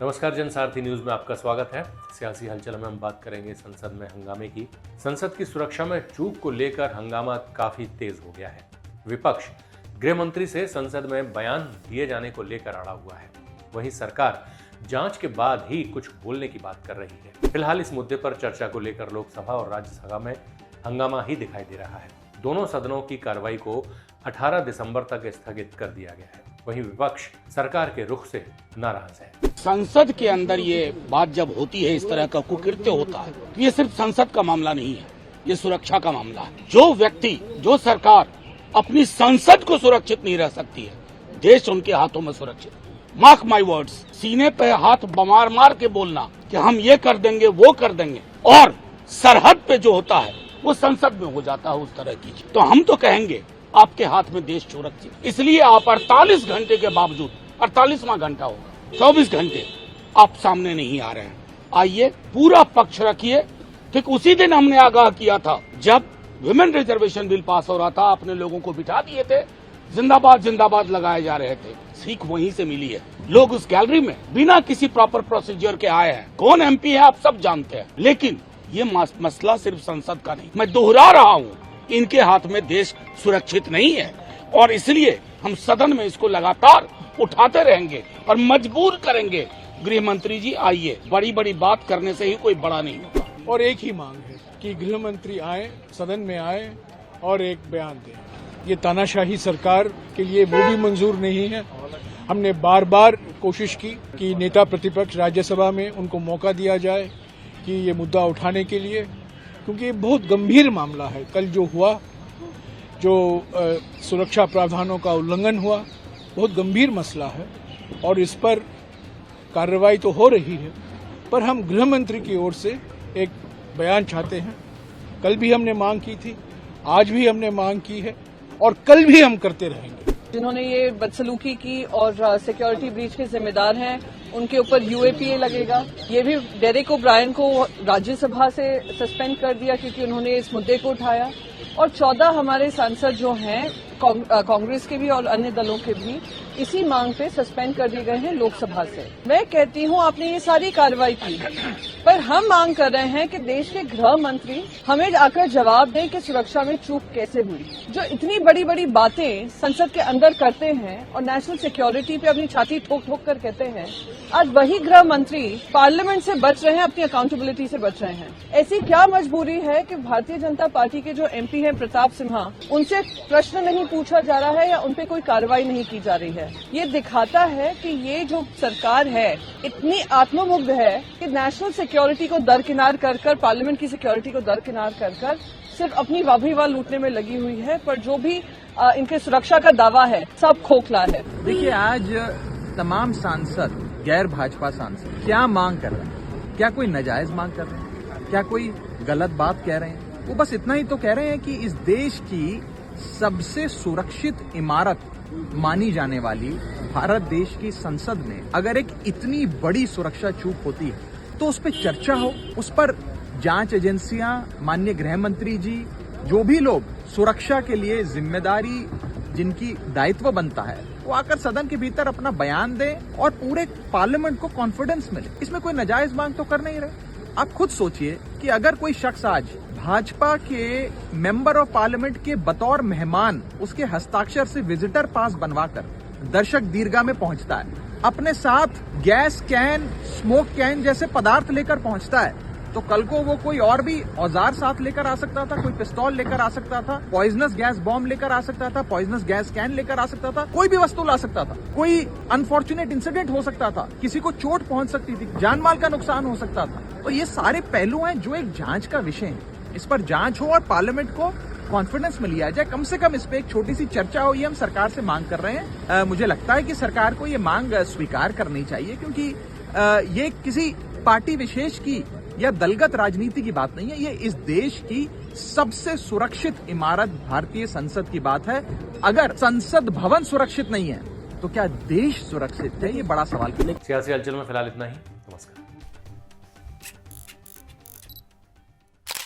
नमस्कार, जनसारथी न्यूज में आपका स्वागत है। सियासी हलचल में हम बात करेंगे संसद में हंगामे की। संसद की सुरक्षा में चूक को लेकर हंगामा काफी तेज हो गया है। विपक्ष गृह मंत्री से संसद में बयान दिए जाने को लेकर अड़ा हुआ है। वहीं सरकार जांच के बाद ही कुछ बोलने की बात कर रही है। फिलहाल इस मुद्दे पर चर्चा को लेकर लोकसभा और राज्यसभा में हंगामा ही दिखाई दे रहा है। दोनों सदनों की कार्रवाई को 18 दिसंबर तक स्थगित कर दिया गया है। वहीं विपक्ष सरकार के रुख से नाराज है। संसद के अंदर ये बात जब होती है, इस तरह का कुकृत्य होता है, तो ये सिर्फ संसद का मामला नहीं है, ये सुरक्षा का मामला है। जो व्यक्ति, जो सरकार अपनी संसद को सुरक्षित नहीं रह सकती है, देश उनके हाथों में सुरक्षित। मार्क माय वर्ड्स, सीने पे हाथ मार मार के बोलना कि हम ये कर देंगे, वो कर देंगे, और सरहद पे जो होता है वो संसद में हो जाता है उस तरह की। तो हम तो कहेंगे आपके हाथ में देश सुरक्षित, इसलिए आप 48 घंटे के बावजूद, 48वां घंटा होगा, 24 घंटे आप सामने नहीं आ रहे हैं। आइए, पूरा पक्ष रखिए। ठीक उसी दिन हमने आगाह किया था जब विमेन रिजर्वेशन बिल पास हो रहा था, अपने लोगों को बिठा दिए थे, जिंदाबाद जिंदाबाद लगाए जा रहे थे। सीख वहीं से मिली है। लोग उस गैलरी में बिना किसी प्रॉपर प्रोसीजर के आए हैं। कौन एमपी है आप सब जानते हैं, लेकिन ये मसला सिर्फ संसद का नहीं। मैं दोहरा रहा हूँ, इनके हाथ में देश सुरक्षित नहीं है, और इसलिए हम सदन में इसको लगातार उठाते रहेंगे और मजबूर करेंगे। गृह मंत्री जी आइए, बड़ी बड़ी बात करने से ही कोई बड़ा नहीं होता। और एक ही मांग है कि गृह मंत्री आए, सदन में आए और एक बयान दें। ये तानाशाही सरकार के लिए वो भी मंजूर नहीं है। हमने बार बार कोशिश की कि नेता प्रतिपक्ष राज्यसभा में उनको मौका दिया जाए कि ये मुद्दा उठाने के लिए, क्योंकि ये बहुत गंभीर मामला है। कल जो हुआ, जो सुरक्षा प्रावधानों का उल्लंघन हुआ, बहुत गंभीर मसला है और इस पर कार्रवाई तो हो रही है, पर हम गृह मंत्री की ओर से एक बयान चाहते हैं। कल भी हमने मांग की थी, आज भी हमने मांग की है और कल भी हम करते रहेंगे। जिन्होंने ये बदसलूकी की और सिक्योरिटी ब्रीच के जिम्मेदार हैं, उनके ऊपर यूएपीए लगेगा। ये भी डेरेक ओब्रायन को राज्यसभा से सस्पेंड कर दिया क्योंकि उन्होंने इस मुद्दे को उठाया। और 14 हमारे सांसद जो हैं कांग्रेस के भी और अन्य दलों के भी इसी मांग पे सस्पेंड कर दिए गए हैं लोकसभा से। मैं कहती हूं आपने ये सारी कार्रवाई की, पर हम मांग कर रहे हैं कि देश के गृह मंत्री हमें आकर जवाब दें कि सुरक्षा में चूक कैसे हुई। जो इतनी बड़ी बड़ी बातें संसद के अंदर करते हैं और नेशनल सिक्योरिटी पे अपनी छाती ठोक ठोक कर कहते हैं, आज वही गृह मंत्री पार्लियामेंट से बच रहे हैं, अपनी अकाउंटेबिलिटी से बच रहे हैं। ऐसी क्या मजबूरी है कि भारतीय जनता पार्टी के जो एमपी हैं प्रताप सिन्हा, उनसे प्रश्न नहीं पूछा जा रहा है या उन पे कोई कार्रवाई नहीं की जा रही है। ये दिखाता है कि ये जो सरकार है इतनी आत्ममुग्ध है कि नेशनल सिक्योरिटी को दरकिनार कर पार्लियामेंट की सिक्योरिटी को दरकिनार कर सिर्फ अपनी वाह लूटने में लगी हुई है। पर जो भी इनके सुरक्षा का दावा है सब खोखला है। देखिए, आज तमाम सांसद, गैर भाजपा सांसद क्या मांग कर रहे हैं? क्या कोई नाजायज मांग कर रहे हैं? क्या कोई गलत बात कह रहे हैं? वो बस इतना ही तो कह रहे हैं कि इस देश की सबसे सुरक्षित इमारत मानी जाने वाली भारत देश की संसद में अगर एक इतनी बड़ी सुरक्षा चूक होती है तो उस पर चर्चा हो, उस पर जांच एजेंसियां, माननीय गृह मंत्री जी, जो भी लोग सुरक्षा के लिए जिम्मेदारी जिनकी दायित्व बनता है, वो आकर सदन के भीतर अपना बयान दें और पूरे पार्लियामेंट को कॉन्फिडेंस मिले। इसमें कोई नाजायज मांग तो कर नहीं रहे। आप खुद सोचिए कि अगर कोई शख्स आज भाजपा के मेंबर ऑफ पार्लियामेंट के बतौर मेहमान उसके हस्ताक्षर से विजिटर पास बनवाकर दर्शक दीर्घा में पहुंचता है, अपने साथ गैस कैन, स्मोक कैन जैसे पदार्थ लेकर पहुंचता है, तो कल को वो कोई और भी औजार साथ लेकर आ सकता था, कोई पिस्तौल लेकर आ सकता था, पॉइजनस गैस बॉम्ब लेकर आ सकता था, पॉइजनस गैस कैन लेकर आ सकता था, कोई भी वस्तु ला सकता था, कोई अनफॉर्चुनेट इंसिडेंट हो सकता था, किसी को चोट पहुंच सकती थी, जान माल का नुकसान हो सकता था। तो ये सारे पहलू हैं जो एक जांच का विषय है। इस पर जांच हो और पार्लियामेंट को कॉन्फिडेंस में लिया जाए। कम से कम इस पे एक छोटी सी चर्चा हो, ये हम सरकार से मांग कर रहे हैं। मुझे लगता है कि सरकार को ये मांग स्वीकार करनी चाहिए, क्योंकि ये किसी पार्टी विशेष की या दलगत राजनीति की बात नहीं है। ये इस देश की सबसे सुरक्षित इमारत भारतीय संसद की बात है। अगर संसद भवन सुरक्षित नहीं है तो क्या देश सुरक्षित है? ये बड़ा सवाल है। सियासी हलचल में फिलहाल इतना ही।